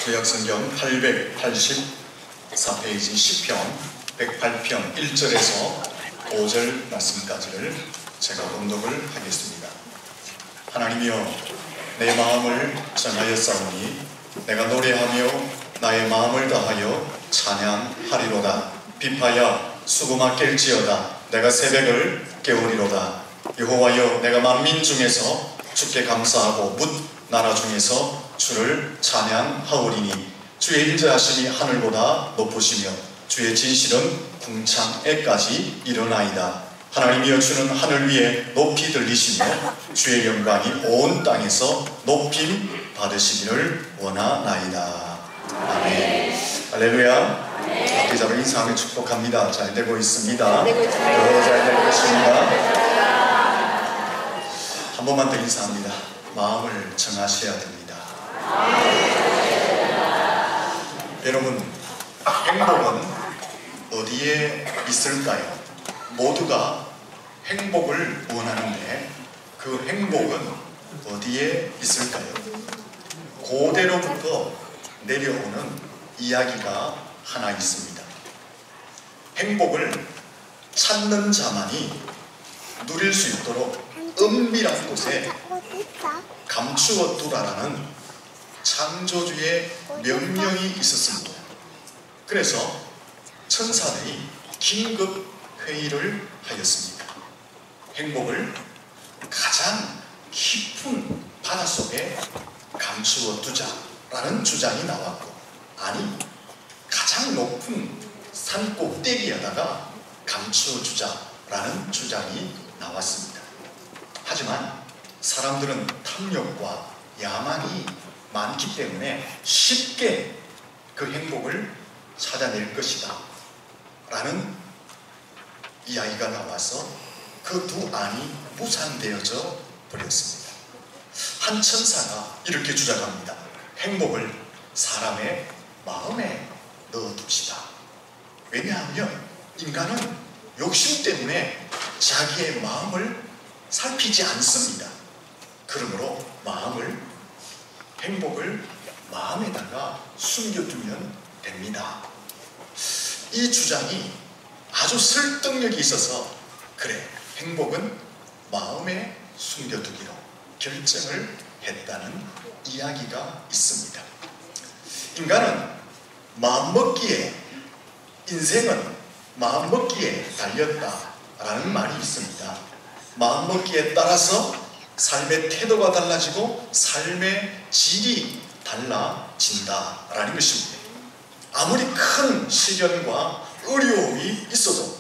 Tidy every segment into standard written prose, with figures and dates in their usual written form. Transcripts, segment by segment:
구약성경 884페이지 10편 108편 1절에서 5절 말씀까지를 제가 봉독을 하겠습니다. 하나님이여, 내 마음을 정하였사오니 내가 노래하며 나의 마음을 다하여 찬양하리로다. 비파야 수고마 깰지어다. 내가 새벽을 깨우리로다. 여호와여, 내가 만민 중에서 주께 감사하고 뭇 나라 중에서 주를 찬양하오리니 주의 인자하심이 하늘보다 높으시며 주의 진실은 궁창에까지 이르나이다. 하나님이여, 주는 하늘 위에 높이 들리시며 주의 영광이 온 땅에서 높임 받으시기를 원하나이다. 아멘. 할렐루야. 기자로 인사하며 축복합니다. 잘 되고 있습니다. 잘 되고 있습니다. 한 번만 더 인사합니다. 마음을 정하셔야 됩니다. 여러분, 행복은 어디에 있을까요? 모두가 행복을 원하는데 그 행복은 어디에 있을까요? 고대로부터 내려오는 이야기가 하나 있습니다. 행복을 찾는 자만이 누릴 수 있도록 은밀한 곳에 감추어 두라라는 창조주의 명령이 있었습니다. 그래서 천사들이 긴급 회의를 하였습니다. 행복을 가장 깊은 바닷속에 감추어 두자라는 주장이 나왔고, 아니 가장 높은 산 꼭대기에다가 감추어 주자라는 주장이 나왔습니다. 하지만 사람들은 탐욕과 야망이 많기 때문에 쉽게 그 행복을 찾아낼 것이다 라는 이야기가 나와서 그 두 안이 무산되어져 버렸습니다. 한 천사가 이렇게 주장합니다. 행복을 사람의 마음에 넣어둡시다. 왜냐하면 인간은 욕심 때문에 자기의 마음을 살피지 않습니다. 그러므로 행복을 마음에다가 숨겨두면 됩니다. 이 주장이 아주 설득력이 있어서, 그래, 행복은 마음에 숨겨두기로 결정을 했다는 이야기가 있습니다. 인간은 마음먹기에, 인생은 마음먹기에 달렸다라는 말이 있습니다. 마음먹기에 따라서 삶의 태도가 달라지고 삶의 질이 달라진다라는 것입니다. 아무리 큰 시련과 어려움이 있어도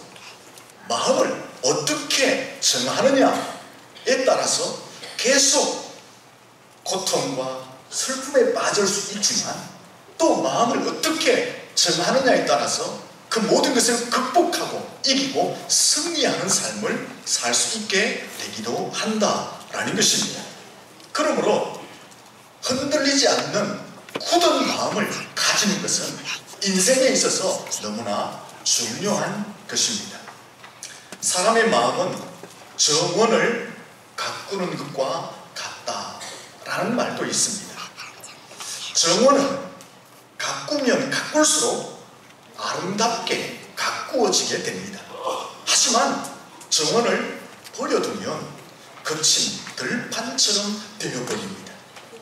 마음을 어떻게 정하느냐에 따라서 계속 고통과 슬픔에 빠질 수 있지만, 또 마음을 어떻게 정하느냐에 따라서 그 모든 것을 극복하고 이기고 승리하는 삶을 살 수 있게 되기도 한다라는 것입니다. 그러므로 흔들리지 않는 굳은 마음을 가지는 것은 인생에 있어서 너무나 중요한 것입니다. 사람의 마음은 정원을 가꾸는 것과 같다라는 말도 있습니다. 정원은 가꾸면 가꿀수록 아름답게 가꾸어지게 됩니다. 하지만 정원을 버려두면 거친 들판처럼 되어버립니다.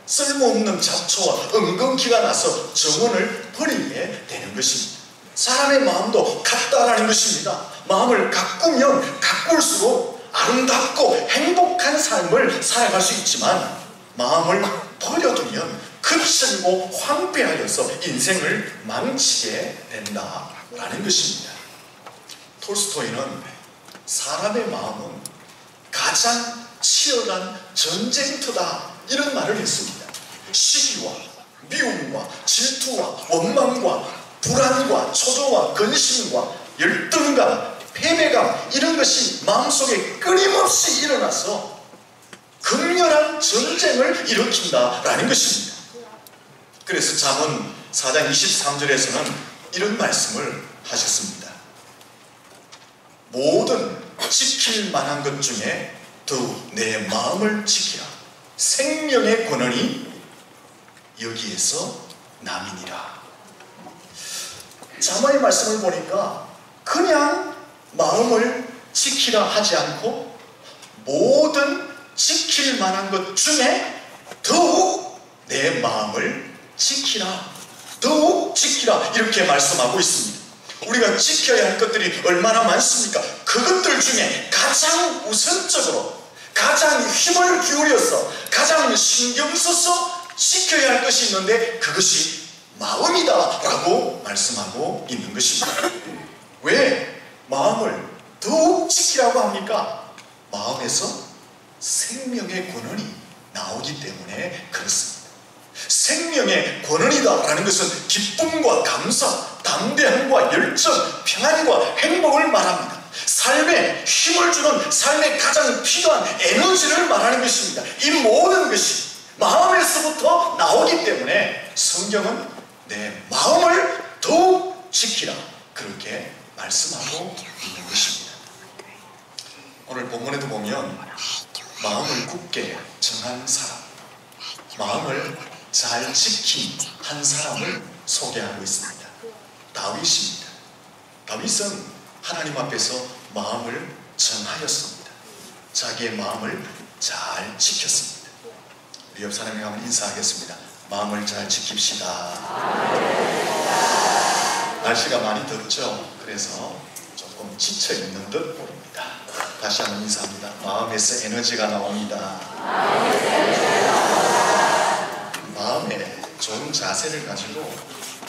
쓸모없는 잡초와 엉겅퀴가 나서 정원을 버리게 되는 것입니다. 사람의 마음도 같다라는 것입니다. 마음을 가꾸면 가꿀수록 아름답고 행복한 삶을 살아갈 수 있지만, 마음을 버려두면 거칠고 황폐하여서 인생을 망치게 된다라는 것입니다. 톨스토이는 사람의 마음은 가장 치열한 전쟁터다 이런 말을 했습니다. 시기와 미움과 질투와 원망과 불안과 초조와 근심과 열등감, 패배감, 이런 것이 마음속에 끊임없이 일어나서 극렬한 전쟁을 일으킨다라는 것입니다. 그래서 잠언 4장 23절에서는 이런 말씀을 하셨습니다. 모든 지킬 만한 것 중에 더욱 내 마음을 지키라. 생명의 권한이 여기에서 남이니라. 자마의 말씀을 보니까 그냥 마음을 지키라 하지 않고 모든 지킬 만한 것 중에 더욱 내 마음을 지키라, 더욱 지키라, 이렇게 말씀하고 있습니다. 우리가 지켜야 할 것들이 얼마나 많습니까? 그것들 중에 가장 우선적으로, 가장 힘을 기울여서, 가장 신경 써서 지켜야 할 것이 있는데 그것이 마음이다 라고 말씀하고 있는 것입니다. 왜 마음을 더욱 지키라고 합니까? 마음에서 생명의 권한이 나오기 때문에 그렇습니다. 생명의 권한이다 라는 것은 기쁨과 감사, 담대함과 열정, 평안과 행복을 말합니다. 삶에 힘을 주는, 삶에 가장 필요한 에너지를 말하는 것입니다. 이 모든 것이 마음에서부터 나오기 때문에 성경은 내 마음을 더욱 지키라, 그렇게 말씀하고 있는 것입니다. 오늘 본문에도 보면 마음을 굳게 정한 사람, 마음을 잘 지킨 한 사람을 소개하고 있습니다. 다윗입니다. 다윗은 하나님 앞에서 마음을 정하였습니다. 자기의 마음을 잘 지켰습니다. 우리 옆 사람에게 한번 인사하겠습니다. 마음을 잘 지킵시다. 날씨가 많이 덥죠? 그래서 조금 지쳐있는 듯 보입니다. 다시 한번 인사합니다. 마음에서 에너지가 나옵니다. 마음에 좋은 자세를 가지고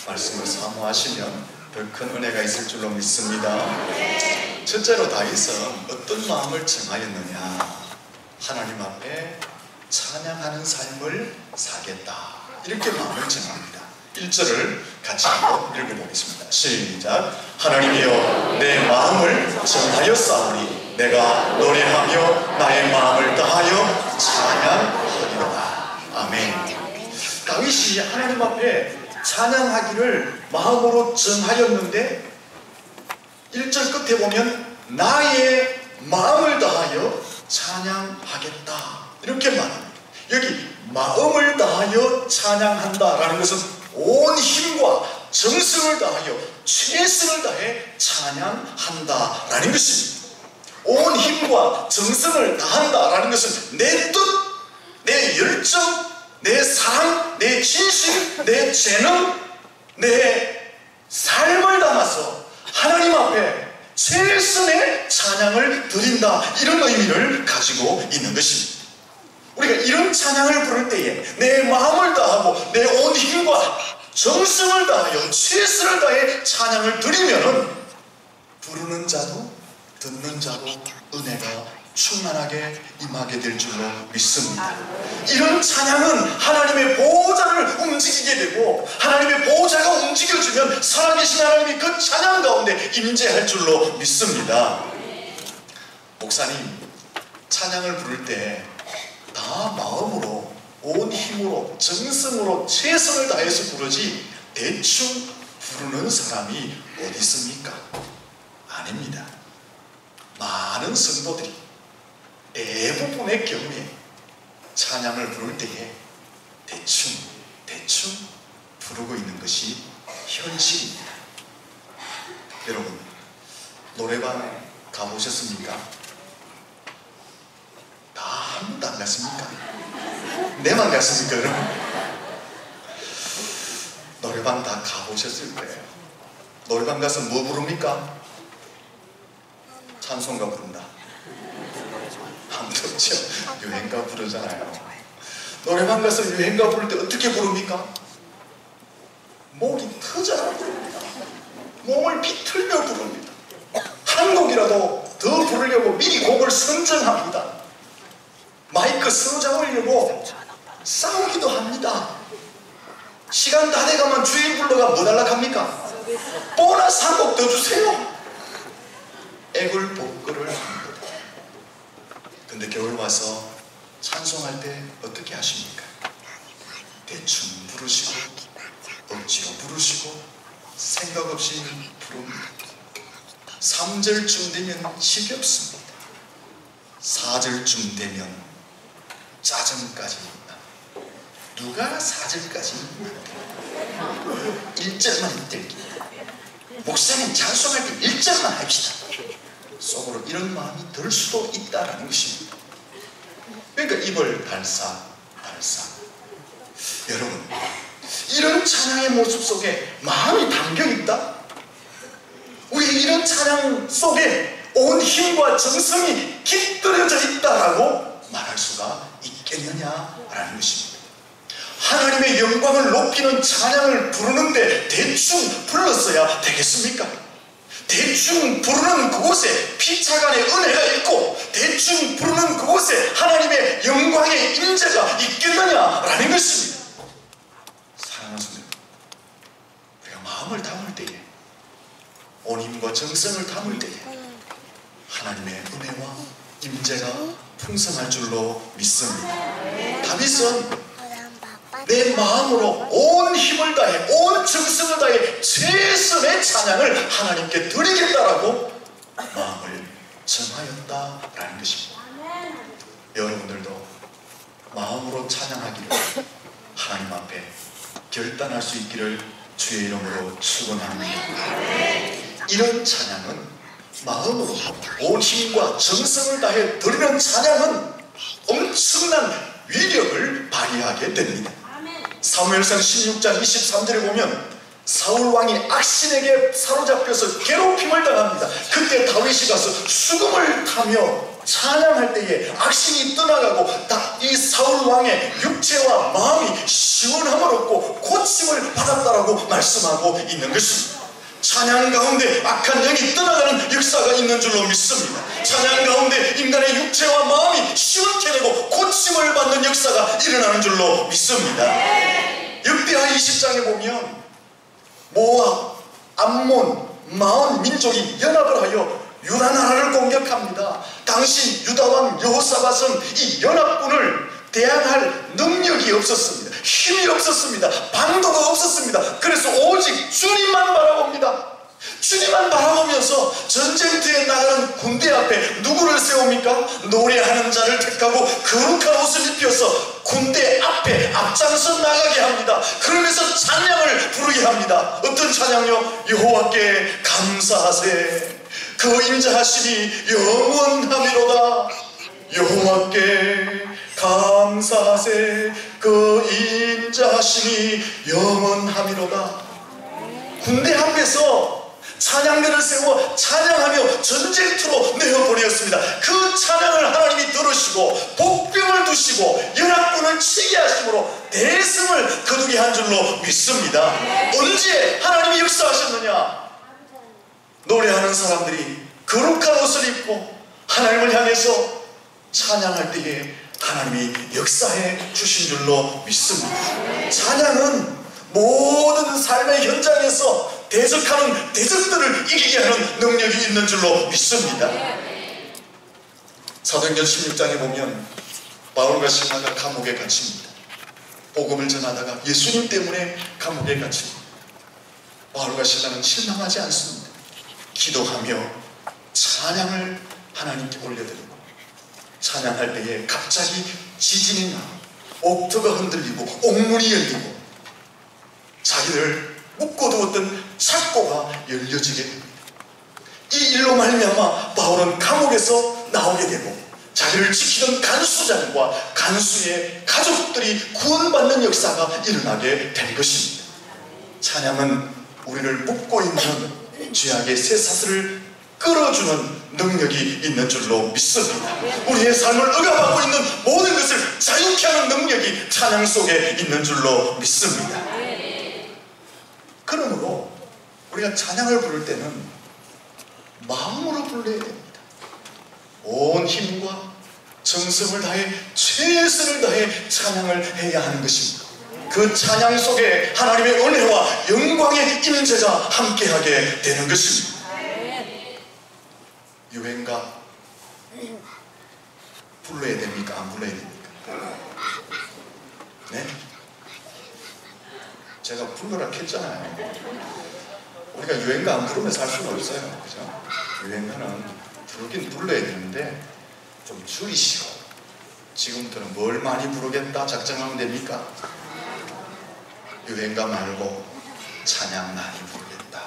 말씀을 사모하시면 더 큰 은혜가 있을 줄로 믿습니다. 첫째로 다윗은 어떤 마음을 정하였느냐? 하나님 앞에 찬양하는 삶을 살겠다, 이렇게 마음을 정합니다. 1절을 같이 한번 읽어보겠습니다. 시작. 하나님이여 내 마음을 정하였사오니 내가 노래하며 나의 마음을 다하여 찬양하리로다. 아멘. 다윗이 하나님 앞에 찬양하기를 마음으로 정하였는데 1절 끝에 보면 나의 마음을 다하여 찬양하겠다, 이렇게 말합니다. 여기 마음을 다하여 찬양한다라는 것은 온 힘과 정성을 다하여 최선을 다해 찬양한다라는 것입니다. 온 힘과 정성을 다한다라는 것은 내 뜻, 내 열정, 내 사랑, 내 진심, 내 재능, 내 삶을 담아서 하나님 앞에 최선의 찬양을 드린다, 이런 의미를 가지고 있는 것입니다. 우리가 이런 찬양을 부를 때에 내 마음을 다하고 내 온 힘과 정성을 다하여 최선을 다해 찬양을 드리면은 부르는 자도 듣는 자도 은혜가 충만하게 임하게 될 줄로 믿습니다. 이런 찬양은 하나님의 보호자를 움직이게 되고 하나님의 보호자가 움직여주면 살아계신 하나님이 그 찬양 가운데 임재할 줄로 믿습니다. 목사님, 찬양을 부를 때 다 마음으로, 온 힘으로, 정성으로 최선을 다해서 부르지 대충 부르는 사람이 어디 있습니까? 아닙니다. 많은 성도들이 대부분의 경우에 찬양을 부를 때에 대충 부르고 있는 것이 현실입니다. 여러분, 노래방 가보셨습니까? 다 한 번도 안 갔습니까? 내만 갔습니까? 그럼? 노래방 다 가보셨을 거예요. 노래방 가서 뭐 부릅니까? 찬송가 부른다. 아무도 없죠. 유행가 부르잖아요. 노래방 가서 유행가 부를 때 어떻게 부릅니까? 목이 터져라 부릅니다. 몸을 비틀며 부릅니다. 한 곡이라도 더 부르려고 미리 곡을 선정합니다. 마이크 서로 잡으려고 싸우기도 합니다. 시간 다 돼가면 주인 불러가 뭐 달라합니까? 보너스 한 곡 더 주세요. 애굴복걸을 합니다. 근데 겨울 와서 찬송할 때 어떻게 하십니까? 대충 부르시고 억지로 부르시고 생각 없이 부릅니다. 3절쯤 되면 지겹습니다. 4절쯤 되면 짜증까지 납니다. 누가 4절까지 1절만 읽기. 목사님 찬송할 때 1절만 합시다. 속으로 이런 마음이 들 수도 있다는 것입니다. 그러니까 입을 달싹 여러분, 이런 찬양의 모습 속에 마음이 담겨있다? 우리 이런 찬양 속에 온 힘과 정성이 깃들여져 있다라고 말할 수가 있겠느냐라는 것입니다. 하나님의 영광을 높이는 찬양을 부르는데 대충 불렀어야 되겠습니까? 대충 부르는 그곳에 피차간의 은혜가 있고 대충 부르는 그곳에 하나님의 영광의 임재가 있겠느냐라는 것입니다. 사랑하는 성도, 우리가 마음을 담을 때에, 온 힘과 정성을 담을 때에 하나님의 은혜와 임재가 풍성할 줄로 믿습니다. 다윗은 내 마음으로 온 힘을 다해, 온 정성을 다해 최선의 찬양을 하나님께 드리겠다라고 마음을 정하였다라는 것입니다. 여러분들도 마음으로 찬양하기를 하나님 앞에 결단할 수 있기를 주의 이름으로 축원합니다. 이런 찬양은 마음으로 온 힘과 정성을 다해 드리는 찬양은 엄청난 위력을 발휘하게 됩니다. 사무엘상 16장 23절에 보면 사울 왕이 악신에게 사로잡혀서 괴롭힘을 당합니다. 그때 다윗이 가서 수금을 타며 찬양할 때에 악신이 떠나가고 이 사울 왕의 육체와 마음이 시원함을 얻고 고침을 받았다라고 말씀하고 있는 것입니다. 찬양 가운데 악한 영이 떠나가는 역사가 있는 줄로 믿습니다. 찬양 가운데 인간의 육체와 마음이 시원케 되고 고침을 받는 역사가 일어나는 줄로 믿습니다. 역대하 20장에 보면 모압, 암몬, 마온 민족이 연합을 하여 유다 나라를 공격합니다. 당시 유다왕 여호사밧은 이 연합군을 대항할 능력이 없었습니다. 힘이 없었습니다. 방도가 없었습니다. 그래서 오직 주님만 바라봅니다. 주님만 바라보면서 전쟁터에 나가는 군대 앞에 누구를 세웁니까? 노래하는 자를 택하고 거룩한 옷을 입혀서 군대 앞에 앞장서 나가게 합니다. 그러면서 찬양을 부르게 합니다. 어떤 찬양요? 여호와께 감사하세, 그 인자하심이 영원하미로다. 여호와께 감사하세, 그 인자하심이 영원하미로다. 군대 앞에서 찬양대를 세워 찬양하며 전쟁터로 내어보내었습니다. 그 찬양을 하나님이 들으시고 복병을 두시고 연합군을 치게 하심으로 대승을 거두게 한 줄로 믿습니다. 언제 하나님이 역사하셨느냐? 노래하는 사람들이 거룩한 옷을 입고 하나님을 향해서 찬양할 때에 하나님이 역사해 주신 줄로 믿습니다. 찬양은 모든 삶의 현장에서 대적하는 대적들을 이기게 하는 능력이 있는 줄로 믿습니다. 사도행전 16장에 보면 바울과 실라가 감옥에 갇힙니다. 복음을 전하다가 예수님 때문에 감옥에 갇힙니다. 바울과 실라는 실망하지 않습니다. 기도하며 찬양을 하나님께 올려드리고 찬양할 때에 갑자기 지진이 나 옥토가 흔들리고 옥문이 열리고 자기를 묶어두었던 창고가 열려지게 됩니다. 이 일로 말미암아 바울은 감옥에서 나오게 되고 자기를 지키던 간수장과 간수의 가족들이 구원받는 역사가 일어나게 된 것입니다. 찬양은 우리를 묶고 있는 죄악의 쇠사슬을 끌어주는 능력이 있는 줄로 믿습니다. 우리의 삶을 억압하고 있는 모든 것을 자유케 하는 능력이 찬양 속에 있는 줄로 믿습니다. 그러므로 우리가 찬양을 부를 때는 마음으로 불러야 됩니다. 온 힘과 정성을 다해 최선을 다해 찬양을 해야 하는 것입니다. 그 찬양 속에 하나님의 은혜와 영광의 임재가 함께하게 되는 것입니다. 유행가 불러야 됩니까? 안 불러야 됩니까? 네? 제가 불러라 했잖아요. 우리가 유행가 안 부르면서 할 수는 없어요. 그죠? 유행가는 부르긴 불러야 되는데 좀 줄이시고, 지금부터는 뭘 많이 부르겠다 작정하면 됩니까? 유행가 말고 찬양 많이 부르겠다.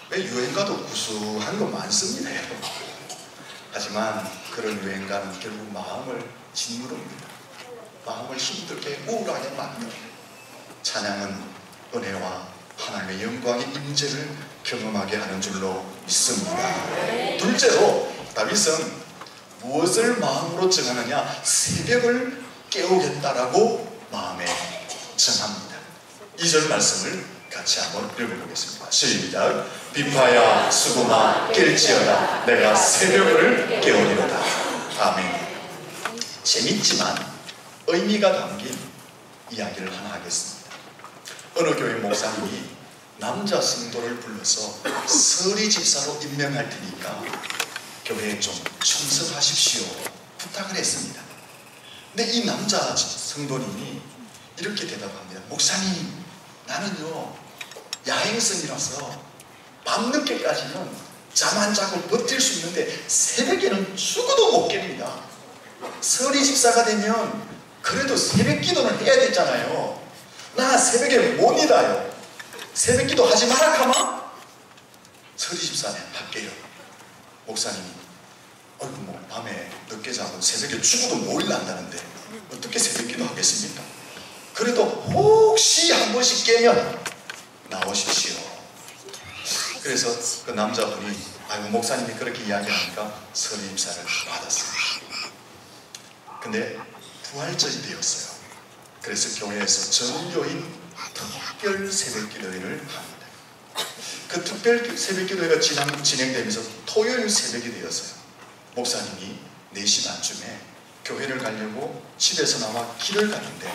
왜 유행가도 구수한 거 많습니다. 하지만 그런 유행가는 결국 마음을 짓누릅니다. 마음을 힘들게 우울하게 만듭니다. 찬양은 은혜와 하나님의 영광의 임재를 경험하게 하는 줄로 믿습니다. 둘째로 다윗은 무엇을 마음으로 정하느냐? 새벽을 깨우겠다라고 마음에 정합니다. 2절 말씀을 같이 한번 읽어보겠습니다. 시작. 비파야 수고마 깰지어다 내가 새벽을 깨우리로다. 아멘. 재밌지만 의미가 담긴 이야기를 하나 하겠습니다. 어느 교회 목사님이 남자 성도를 불러서 서리 집사로 임명할 테니까 교회에 좀 충성하십시오 부탁을 했습니다. 근데 이 남자 성도님이 이렇게 대답합니다. 목사님, 나는요 야행성이라서 밤늦게까지는 잠 안 자고 버틸 수 있는데 새벽에는 죽어도 못 깹니다. 서리 집사가 되면 그래도 새벽 기도는 해야 되잖아요. 나 새벽에 못 일어요. 새벽 기도 하지 마라 카마. 서리 집사님 할게요. 목사님이 어이구 뭐 밤에 늦게 자고 새벽에 죽어도 못 일어난다는데 어떻게 새벽 기도 하겠습니까? 그래도 혹시 한 번씩 깨면 나오십시오. 그래서 그 남자분이 아이고 목사님이 그렇게 이야기하니까 서리 집사를 받았습니다. 근데 부활절이 되었어요. 그래서 교회에서 전교인 특별 새벽기도회를 합니다. 그 특별 새벽기도회가 진행되면서 토요일 새벽이 되었어요. 목사님이 4시 반쯤에 교회를 가려고 집에서 나와 길을 가는데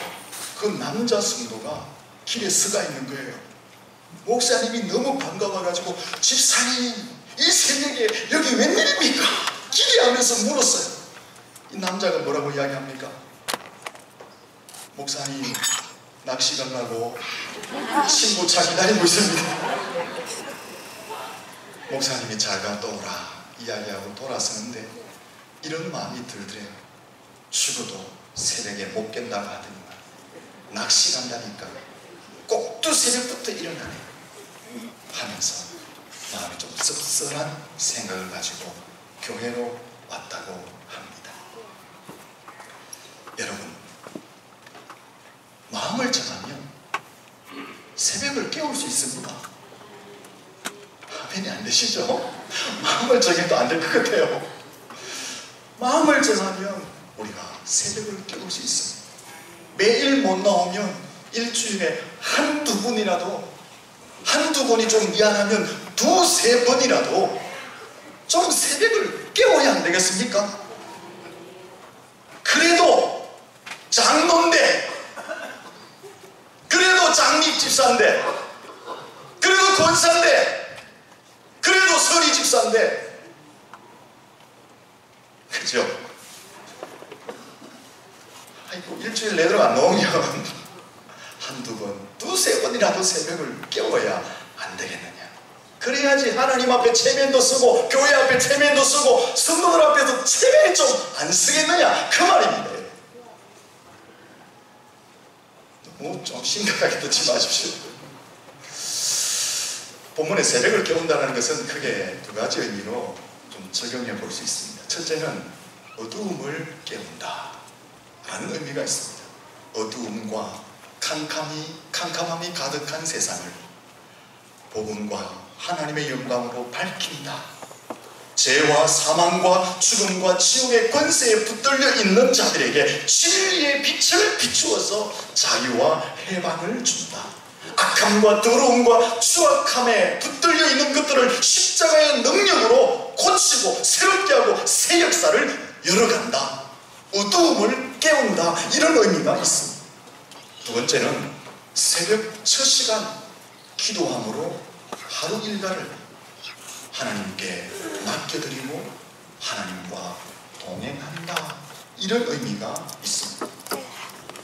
그 남자 성도가 길에 서가 있는 거예요. 목사님이 너무 반가워가지고 집사님 이 새벽에 여기 웬일입니까? 기대하면서 물었어요. 이 남자가 뭐라고 이야기합니까? 목사님 낚시 가려고 친구 차 기다리고 있습니다. 목사님이 잘 갔다 오라 이야기하고 돌아서는데 이런 마음이 들더래요. 죽어도 새벽에 못 깬다고 하더니만 낚시 간다니까 꼭두 새벽부터 일어나네 하면서 마음이 좀 씁쓸한 생각을 가지고 교회로 왔다고 합니다. 여러분, 마음을 정하면 새벽을 깨울 수 있습니다. 아멘이 안 되시죠? 마음을 정해도 안 될 것 같아요. 마음을 정하면 우리가 새벽을 깨울 수 있습니다. 매일 못 나오면 일주일에 한두 번이 좀 미안하면 두세 번이라도 좀 새벽을 깨워야 안 되겠습니까? 그래도 장로인데, 그래도 장립 집사인데, 그래도 권사인데, 그래도 서리 집사인데, 그죠? 아이고 일주일 내로 안 나오면 한두 번, 두세 번이라도 새벽을 깨워야 안 되겠느냐. 그래야지 하나님 앞에 체면도 쓰고 교회 앞에 체면도 쓰고 성도들 앞에서 체면이 좀 안 쓰겠느냐 그 말입니다. 너무 좀 심각하게 듣지 마십시오. 본문에 새벽을 깨운다는 것은 크게 두 가지 의미로 좀 적용해 볼 수 있습니다. 첫째는 어두움을 깨운다 라는 의미가 있습니다. 어두움과 캄캄함이 가득한 세상을 복음과 하나님의 영광으로 밝힌다. 죄와 사망과 죽음과 지옥의 권세에 붙들려 있는 자들에게 진리의 빛을 비추어서 자유와 해방을 준다. 악함과 더러움과 추악함에 붙들려 있는 것들을 십자가의 능력으로 고치고 새롭게 하고 새 역사를 열어간다. 어두움을 깨운다. 이런 의미가 있습니다. 두 번째는 새벽 첫 시간 기도함으로 하루 일과를 하나님께 맡겨드리고 하나님과 동행한다. 이런 의미가 있습니다.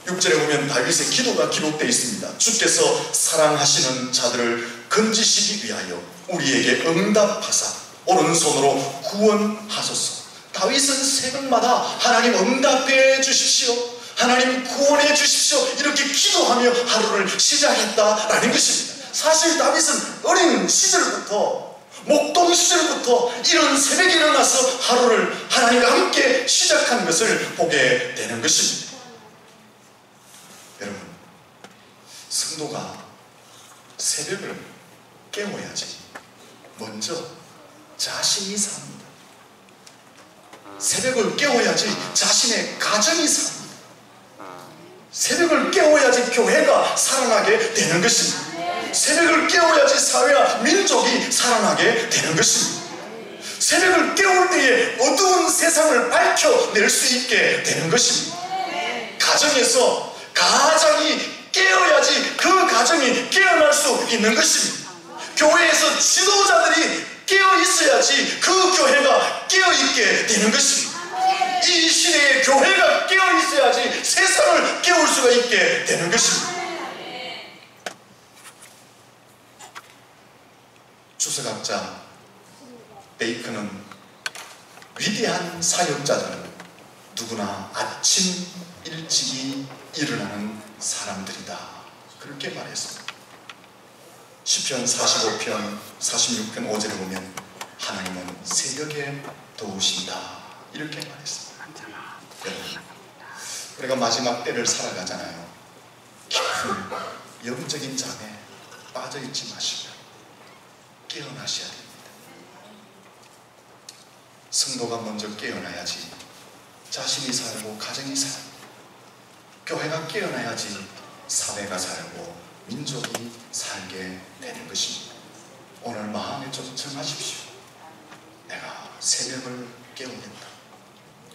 6절에 보면 다윗의 기도가 기록되어 있습니다. 주께서 사랑하시는 자들을 건지시기 위하여 우리에게 응답하사 오른손으로 구원하소서. 다윗은 새벽마다 하나님 응답해 주십시오. 하나님 구원해 주십시오 이렇게 기도하며 하루를 시작했다라는 것입니다. 사실 다윗은 어린 시절부터 목동 시절부터 이런 새벽에 일어나서 하루를 하나님과 함께 시작한 것을 보게 되는 것입니다. 여러분, 성도가 새벽을 깨워야지 먼저 자신이 삽니다. 새벽을 깨워야지 자신의 가정이 삽니다. 새벽을 깨워야지 교회가 살아나게 되는 것입니다. 새벽을 깨워야지 사회와 민족이 살아나게 되는 것입니다. 새벽을 깨울 때에 어두운 세상을 밝혀낼 수 있게 되는 것입니다. 가정에서 가장이 깨어야지 그 가정이 깨어날 수 있는 것입니다. 교회에서 지도자들이 깨어 있어야지 그 교회가 깨어 있게 되는 것입니다. 이 시대에 교회가 깨어 있어야지 세상을 깨울 수가 있게 되는 것입니다. 주석학자 베이컨은 위대한 사역자들은 누구나 아침 일찍이 일어나는 사람들이다 그렇게 말했습니다. 시편 45편 46편 5절에 보면 하나님은 새벽에 도우신다 이렇게 말했습니다. 여러분, 우리가 마지막 때를 살아가잖아요. 깊은 영적인 잠에 빠져있지 마시고 깨어나셔야 됩니다. 성도가 먼저 깨어나야지 자신이 살고 가정이 살고 교회가 깨어나야지 사회가 살고 민족이 살게 되는 것입니다. 오늘 마음에 좀 정하십시오. 내가 새벽을 깨우겠다.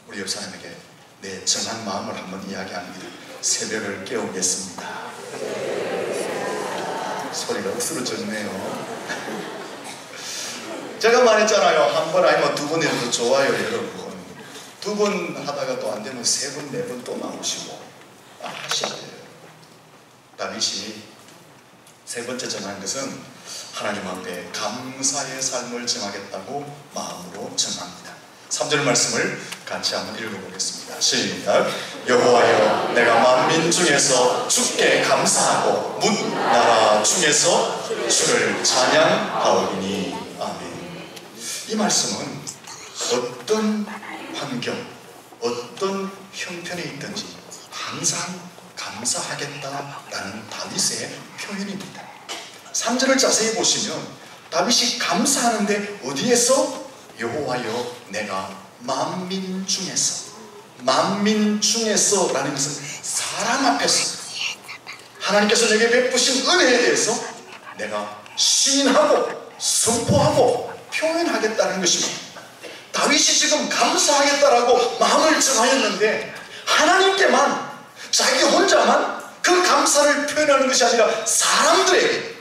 우리 옆 사람에게 내 정한 마음을 한번 이야기합니다. 새벽을 깨우겠습니다. 소리가 억수로 젖네요. 제가 말했잖아요. 한 번 아니면 두 번 해도 좋아요, 여러분. 두 번 하다가 또 안 되면 세 번, 네 번 또 나오시고 하셔야 돼요. 다윗이 세 번째 정한 것은 하나님 앞에 감사의 삶을 정하겠다고 마음으로 정합니다. 3절 말씀을 같이 한번 읽어보겠습니다. 시작. 여호와여, 내가 만민 중에서 주께 감사하고 문 나라 중에서 주를 찬양하오리니. 아멘. 이 말씀은 어떤 환경, 어떤 형편에 있든지 항상 감사하겠다라는 다윗의 표현입니다. 3절을 자세히 보시면 다윗이 감사하는데 어디에서? 여호와여, 내가 만민 중에서 라는 것은 사람 앞에서 하나님께서 내게 베푸신 은혜에 대해서 내가 시인하고 선포하고 표현하겠다는 것입니다. 다윗이 지금 감사하겠다라고 마음을 정하였는데 하나님께만, 자기 혼자만 그 감사를 표현하는 것이 아니라 사람들에게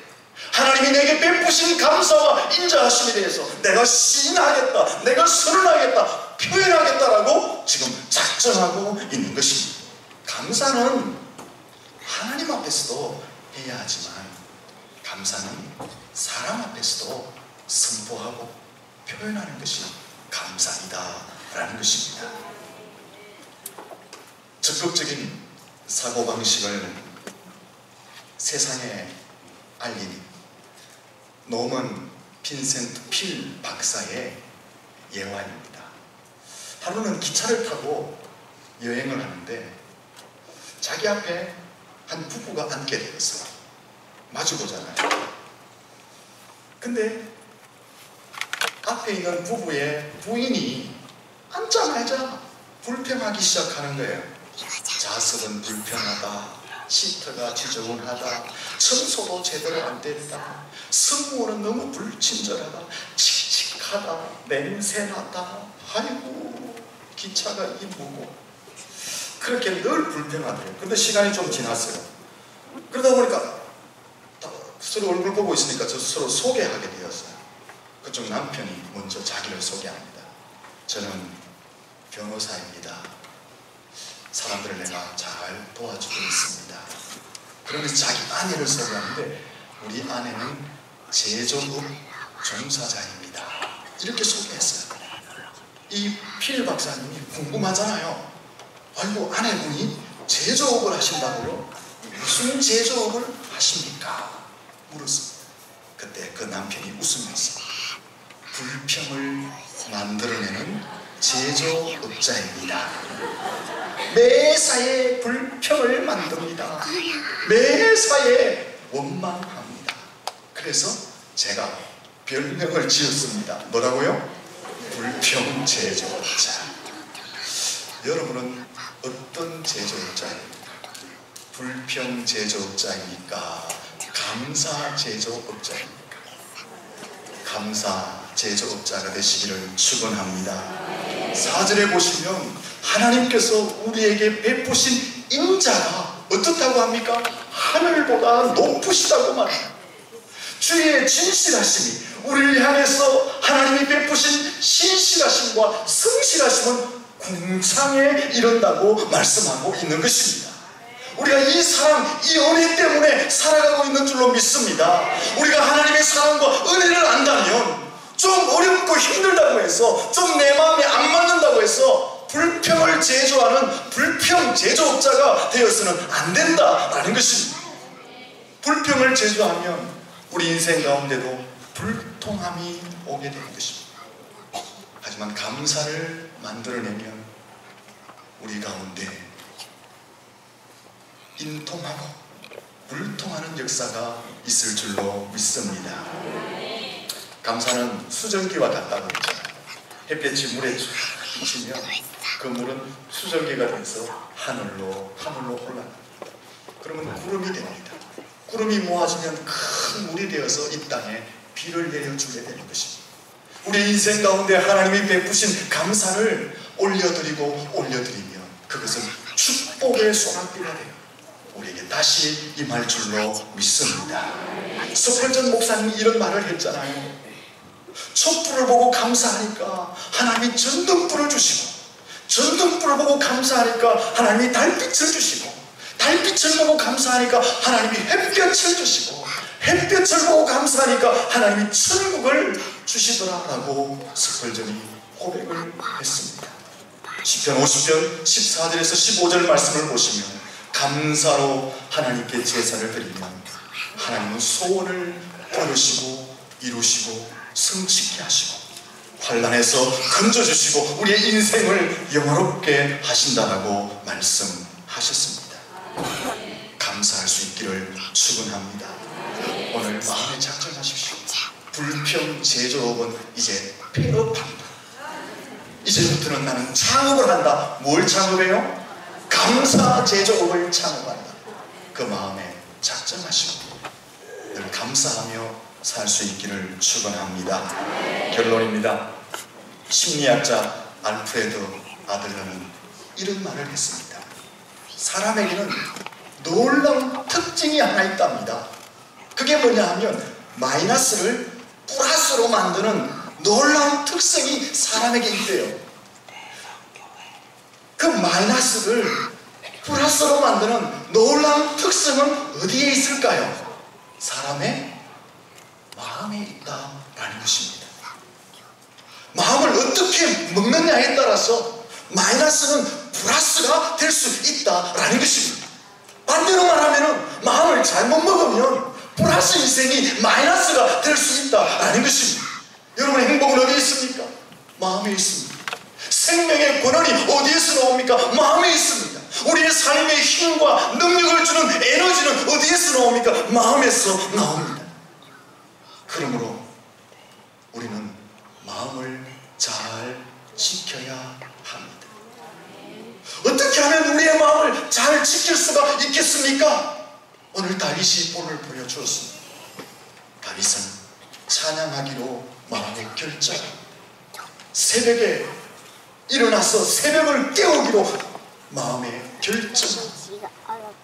하나님이 내게 베푸신 감사와 인자하심에 대해서 내가 시인하겠다, 내가 선언하겠다, 표현하겠다라고 지금 작정하고 있는 것입니다. 감사는 하나님 앞에서도 해야 하지만 감사는 사람 앞에서도 선포하고 표현하는 것이 감사이다 라는 것입니다. 적극적인 사고방식을 세상에 알린 노먼 빈센트 필 박사의 예화입니다. 하루는 기차를 타고 여행을 하는데 자기 앞에 한 부부가 앉게 되었어요. 마주보잖아요. 근데 앞에 있는 부부의 부인이 앉자마자 불평하기 시작하는 거예요. 좌석은 불편하다, 시트가 지저분하다, 청소도 제대로 안 됐다, 승무원은 너무 불친절하다, 칙칙하다, 냄새나다, 아이고 기차가 이쁘고, 그렇게 늘 불평하대요. 근데 시간이 좀 지났어요. 그러다 보니까 서로 얼굴 보고 있으니까 서로 소개하게 되었어요. 그쪽 남편이 먼저 자기를 소개합니다. 저는 변호사입니다. 사람들을 내가 잘 도와주고 있습니다. 그러면서 자기 아내를 소개하는데 우리 아내는 제조업 종사자입니다. 이렇게 소개했어요. 이 필 박사님이 궁금하잖아요. 아이고 아내분이 제조업을 하신다고요? 무슨 제조업을 하십니까? 물었습니다. 그때 그 남편이 웃으면서 불평을 만들어내는 제조업자입니다. 매사에 불평을 만듭니다. 매사에 원망합니다. 그래서 제가 별명을 지었습니다. 뭐라고요? 불평 제조업자. 여러분은 어떤 제조업자입니까? 불평 제조업자입니까? 감사 제조업자입니까? 감사 제조업자가 되시기를 축원합니다. 4절에 보시면 하나님께서 우리에게 베푸신 인자가 어떻다고 합니까? 하늘보다 높으시다고 말합니다. 주의 진실하심이 우리를 향해서 하나님이 베푸신 신실하심과 성실하심은 궁창에 이른다고 말씀하고 있는 것입니다. 우리가 이 사랑, 이 은혜 때문에 살아가고 있는 줄로 믿습니다. 우리가 하나님의 사랑과 은혜를 안다면 좀 어렵고 힘들다고 해서 좀 내 마음에 안 맞는다고 해서 불평을 제조하는 불평 제조업자가 되어서는 안 된다라는 것입니다. 불평을 제조하면 우리 인생 가운데도 불통함이 오게 되는 것입니다. 하지만 감사를 만들어내면 우리 가운데 인통하고 불통하는 역사가 있을 줄로 믿습니다. 감사는 수증기와 같다고 했잖아요. 햇볕이 물에 쫙 비치면 그 물은 수증기가 돼서 하늘로 올라갑니다. 그러면 구름이 됩니다. 구름이 모아지면 큰 물이 되어서 이 땅에 비를 내려주게 되는 것입니다. 우리 인생 가운데 하나님이 베푸신 감사를 올려드리면 그것은 축복의 소낙비가 돼요. 우리에게 다시 임할 줄로 믿습니다. 스펄전 목사님이 이런 말을 했잖아요. 촛불을 보고 감사하니까 하나님이 전등불을 주시고, 전등불을 보고 감사하니까 하나님이 달빛을 주시고, 달빛을 보고 감사하니까 하나님이 햇볕을 주시고, 햇볕을 보고 감사하니까 하나님이 천국을 주시더라라고 스펄전이 고백을 했습니다. 시편 50편 14절에서 15절 말씀을 보시면 감사로 하나님께 제사를 드리면 하나님은 소원을 들으시고 이루시고 성취케 하시고 환난에서 건져주시고 우리의 인생을 영화롭게 하신다라고 말씀하셨습니다. 감사할 수 있기를 축원합니다. 오늘 마음에 작정하십시오. 불평 제조업은 이제 폐업한다. 이제부터는 나는 창업을 한다. 뭘 창업해요? 감사 제조업을 창업한다. 그 마음에 작정하시고 늘 감사하며 살 수 있기를 축원합니다. 결론입니다. 심리학자 알프레드 아들러는 이런 말을 했습니다. 사람에게는 놀라운 특징이 하나 있답니다. 그게 뭐냐 하면 마이너스를 플러스로 만드는 놀라운 특성이 사람에게 있대요. 그 마이너스를 플러스로 만드는 놀라운 특성은 어디에 있을까요? 사람의 마음에 있다라는 것입니다. 마음을 어떻게 먹느냐에 따라서 마이너스는 플러스가 될 수 있다라는 것입니다. 반대로 말하면 마음을 잘못 먹으면 플러스 인생이 마이너스가 될 수 있다라는 것입니다. 여러분의 행복은 어디에 있습니까? 마음에 있습니다. 생명의 권한이 어디에서 나옵니까? 마음에 있습니다. 우리의 삶의 힘과 능력을 주는 에너지는 어디에서 나옵니까? 마음에서 나옵니다. 그러므로 우리는 마음을 잘 지켜야 합니다. 어떻게 하면 우리의 마음을 잘 지킬 수가 있겠습니까? 오늘 다윗이 오늘 보여주었습니다. 다윗은 찬양하기로 마음에 결정합니다. 새벽에 일어나서 새벽을 깨우기로 마음에 결정합니다.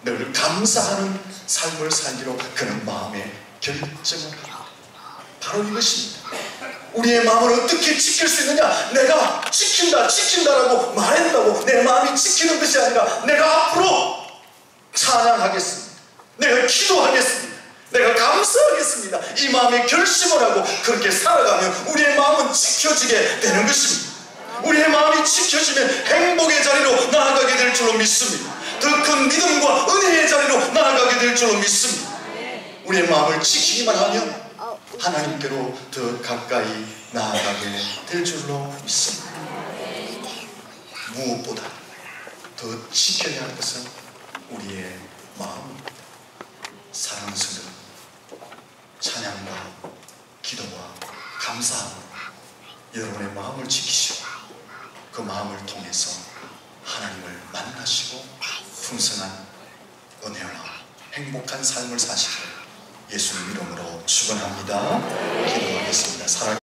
늘 감사하는 삶을 살기로 그는 마음에 결정을 합니다. 바로 이것입니다. 우리의 마음을 어떻게 지킬 수 있느냐? 내가 지킨다라고 말했다고 내 마음이 지키는 것이 아니라 내가 앞으로 찬양하겠습니다. 내가 기도하겠습니다. 내가 감사하겠습니다. 이 마음에 결심을 하고 그렇게 살아가면 우리의 마음은 지켜지게 되는 것입니다. 우리의 마음이 지켜지면 행복의 자리로 나아가게 될 줄로 믿습니다. 더 큰 믿음과 은혜의 자리로 나아가게 될 줄로 믿습니다. 우리의 마음을 지키기만 하면 하나님께로 더 가까이 나아가게 될 줄로 믿습니다. 무엇보다 더 지켜야 할 것은 우리의 마음입니다. 사랑스러운 찬양과 기도와 감사함으로 여러분의 마음을 지키시고 그 마음을 통해서 하나님을 만나시고 풍성한 은혜와 행복한 삶을 사시길 예수님 이름으로 축원합니다. 기도하겠습니다.